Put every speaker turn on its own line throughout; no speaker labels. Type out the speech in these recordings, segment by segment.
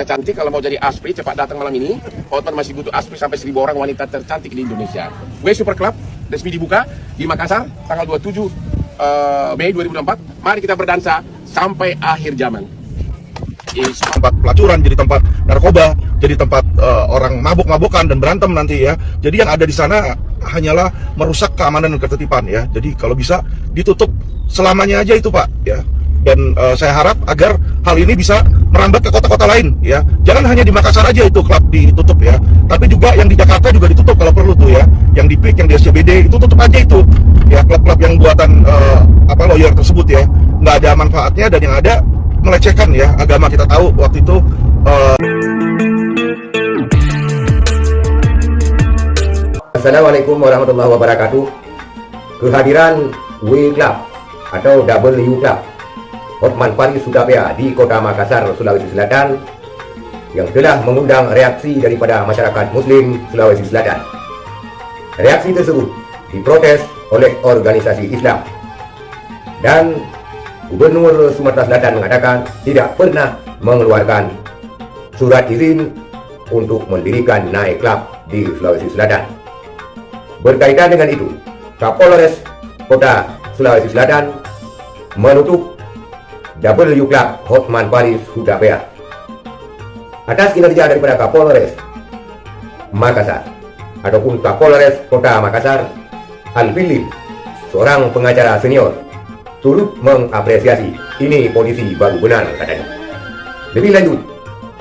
wanita cantik. Kalau mau jadi aspri cepat datang malam ini. Hotman masih butuh aspri sampai 1000 orang wanita tercantik di Indonesia. W Super Club resmi dibuka di Makassar tanggal 27 Mei 2024. Mari kita berdansa sampai akhir zaman.
Tempat pelacuran, jadi tempat narkoba, jadi tempat orang mabuk-mabukan dan berantem nanti ya. Jadi yang ada di sana hanyalah merusak keamanan dan ketertiban ya. Jadi kalau bisa ditutup selamanya aja itu Pak ya. Dan saya harap agar hal ini bisa merambat ke kota-kota lain ya. Jangan hanya di Makassar aja itu klub ditutup ya, tapi juga yang di Jakarta juga ditutup kalau perlu tuh ya. Yang di PIK, yang di SCBD itu tutup aja itu ya, klub-klub yang buatan lawyer tersebut ya. Nggak ada manfaatnya dan yang ada melecehkan ya agama. Kita tahu waktu itu
Assalamualaikum warahmatullahi wabarakatuh. Kehadiran W Club atau W Club Hotman Paris Hutapea di Kota Makassar, Sulawesi Selatan yang telah mengundang reaksi daripada masyarakat Muslim Sulawesi Selatan. Reaksi tersebut diprotes oleh organisasi Islam dan Gubernur Sumatera Selatan mengatakan tidak pernah mengeluarkan surat izin untuk mendirikan night club di Sulawesi Selatan. Berkaitan dengan itu, Kapolres Kota Sulawesi Selatan menutup W Club Hotman Paris Hutapea. Atas kinerja daripada Kapolres Makassar ataupun Kapolres Kota Makassar, Al-Filim, seorang pengacara senior, turut mengapresiasi. Ini polisi baru benar katanya. Lebih lanjut,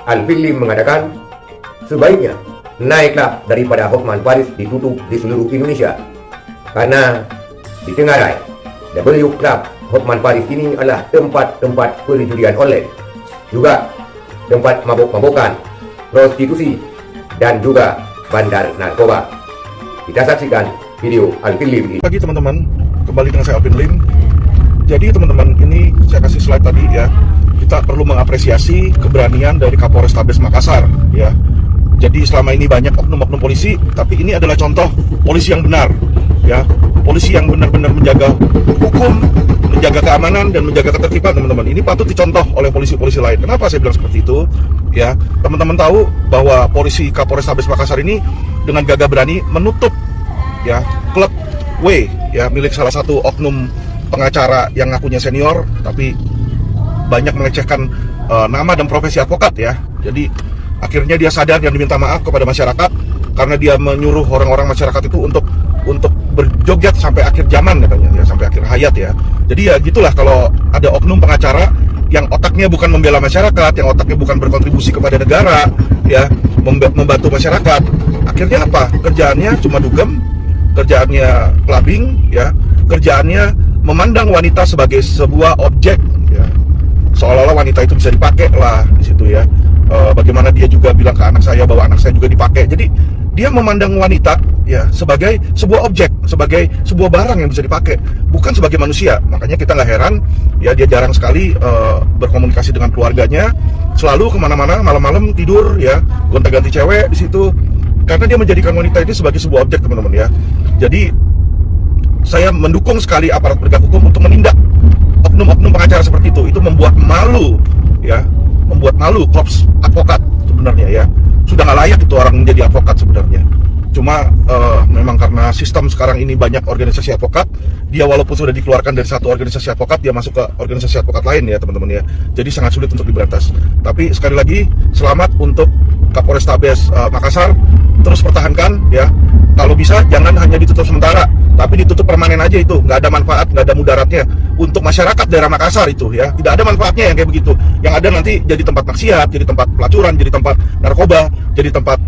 Al-Filim mengatakan sebaiknya night club daripada Hotman Paris ditutup di seluruh Indonesia karena di Tenggarai W Club Hotman Paris ini adalah tempat-tempat perjudian online, juga tempat mabuk-mabukan, prostitusi, dan juga bandar narkoba. Kita saksikan video Al-Filim ini.
Pagi teman-teman, kembali dengan saya Alvin Lim. Jadi teman-teman, ini saya kasih slide tadi ya. Kita perlu mengapresiasi keberanian dari Kapolrestabes Makassar ya. Jadi selama ini banyak oknum-oknum polisi, tapi ini adalah contoh polisi yang benar ya. Polisi yang benar-benar menjaga hukum, menjaga keamanan dan menjaga ketertiban teman-teman. Ini patut dicontoh oleh polisi-polisi lain. Kenapa saya bilang seperti itu? Ya, teman-teman tahu bahwa polisi Kapolrestabes Makassar ini dengan gagah berani menutup ya klub W ya, milik salah satu oknum pengacara yang ngakunya senior tapi banyak melecehkan nama dan profesi advokat ya. Jadi akhirnya dia sadar dan diminta maaf kepada masyarakat karena dia menyuruh orang-orang masyarakat itu untuk berjoget sampai akhir zaman katanya ya, sampai akhir hayat ya. Jadi ya gitulah kalau ada oknum pengacara yang otaknya bukan membela masyarakat, yang otaknya bukan berkontribusi kepada negara ya, membantu masyarakat. Akhirnya apa? Kerjaannya cuma dugem, kerjaannya clubbing ya, kerjaannya memandang wanita sebagai sebuah objek ya. Seolah-olah wanita itu bisa dipakai lah di situ ya. Bagaimana dia juga bilang ke anak saya bahwa anak saya juga dipakai. Jadi dia memandang wanita ya sebagai sebuah objek, sebagai sebuah barang yang bisa dipakai, bukan sebagai manusia. Makanya kita nggak heran ya dia jarang sekali berkomunikasi dengan keluarganya, selalu kemana-mana malam-malam tidur ya, gonta-ganti cewek di situ, karena dia menjadikan wanita ini sebagai sebuah objek teman-teman ya. Jadi saya mendukung sekali aparat penegak hukum untuk menindak oknum-oknum pengacara seperti itu. Itu membuat malu ya, membuat malu korps advokat sebenarnya ya. Sudah nggak layak itu orang menjadi advokat sebenarnya. Cuma memang karena sistem sekarang ini banyak organisasi advokat, dia walaupun sudah dikeluarkan dari satu organisasi advokat, dia masuk ke organisasi advokat lain ya teman-teman ya. Jadi sangat sulit untuk diberantas. Tapi sekali lagi selamat untuk Kapolrestabes Makassar, terus pertahankan ya. Kalau bisa jangan hanya ditutup sementara, tapi ditutup permanen aja itu. Nggak ada manfaat, nggak ada mudaratnya untuk masyarakat daerah Makassar itu ya. Tidak ada manfaatnya yang kayak begitu. Yang ada nanti jadi tempat maksiat, jadi tempat pelacuran, jadi tempat narkoba, jadi tempat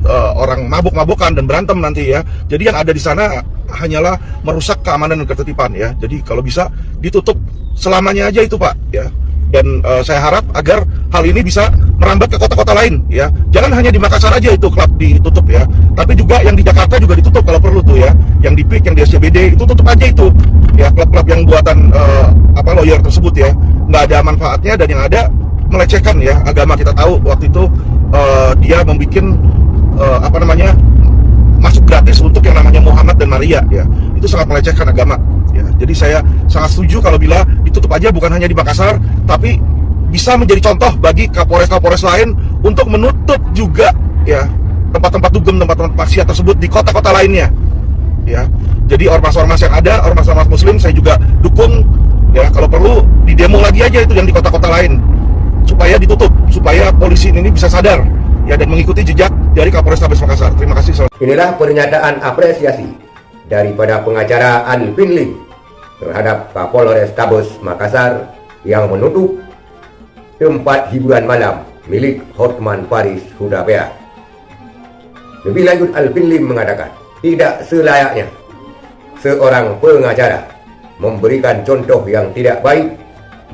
orang mabuk-mabukan dan berantem nanti ya. Jadi yang ada di sana hanyalah merusak keamanan dan ketertiban ya. Jadi kalau bisa ditutup selamanya aja itu Pak ya. Dan saya harap agar hal ini bisa merambat ke kota-kota lain ya. Jangan hanya di Makassar aja itu klub ditutup ya, tapi juga yang di Jakarta juga ditutup kalau perlu tuh ya. Yang di PIK, yang di SCBD itu tutup aja itu ya, klub-klub yang buatan lawyer tersebut ya. Nggak ada manfaatnya dan yang ada melecehkan ya agama. Kita tahu waktu itu dia membuat masuk gratis untuk yang namanya Muhammad dan Maria ya. Itu sangat melecehkan agama ya. Jadi saya sangat setuju kalau bila ditutup aja, bukan hanya di Makassar tapi bisa menjadi contoh bagi Kapolres-Kapolres lain untuk menutup juga ya tempat-tempat dugem, tempat-tempat maksiat tersebut di kota-kota lainnya. Ya, jadi ormas-ormas yang ada, ormas-ormas Muslim saya juga dukung. Ya, kalau perlu di demo lagi aja itu yang di kota-kota lain supaya ditutup, supaya polisi ini bisa sadar ya dan mengikuti jejak dari Kapolrestabes Makassar. Terima kasih.
Inilah pernyataan apresiasi daripada pengacara Alvin Lim terhadap Kapolrestabes Makassar yang menutup tempat hiburan malam milik Hotman Paris Hudapea. Lebih lanjut, Alvin Lim mengatakan, tidak selayaknya seorang pengacara memberikan contoh yang tidak baik,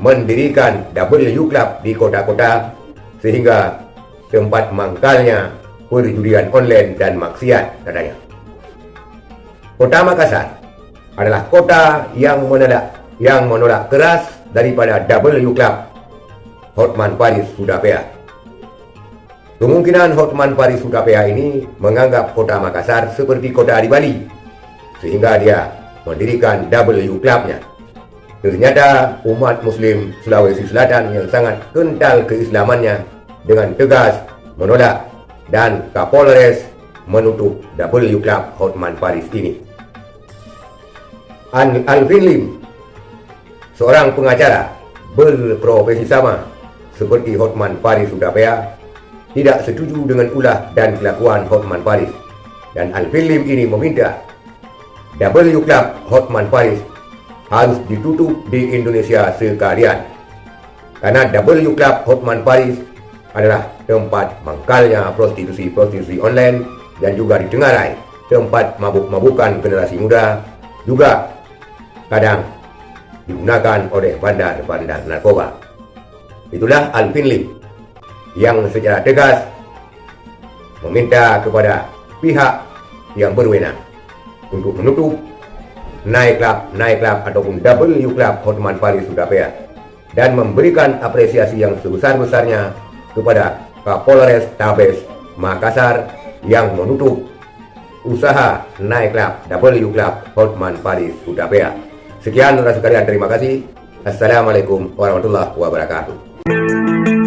mendirikan W Club di kota-kota sehingga tempat mangkalnya perjudian online dan maksiat, katanya. Kota Makassar adalah kota yang menolak keras daripada W Club Hotman Paris Hudapea. Kemungkinan Hotman Paris Hudapea ini menganggap kota Makassar seperti kota di Bali, sehingga dia mendirikan W Club-nya. Ternyata umat Muslim Sulawesi Selatan yang sangat kental keislamannya dengan tegas menolak dan Kapolres menutup W Club Hotman Paris ini. Alvin Lim, seorang pengacara berprofesi sama seperti Hotman Paris Hudapea, tidak setuju dengan ulah dan kelakuan Hotman Paris, dan Alvin Lim ini meminta W Club Hotman Paris harus ditutup di Indonesia sekalian, karena W Club Hotman Paris adalah tempat mangkalnya prostitusi online dan juga di Tenggarai, tempat mabuk-mabukan generasi muda, juga kadang digunakan oleh bandar-bandar narkoba. Itulah Alvin Lim yang secara tegas meminta kepada pihak yang berwenang untuk menutup night club ataupun W Club Hotman Paris Hudapea dan memberikan apresiasi yang sebesar-besarnya kepada Kapolrestabes Makassar yang menutup usaha night club W Club Hotman Paris Hudapea. Sekian saudara sekalian, terima kasih. Assalamualaikum warahmatullahi wabarakatuh.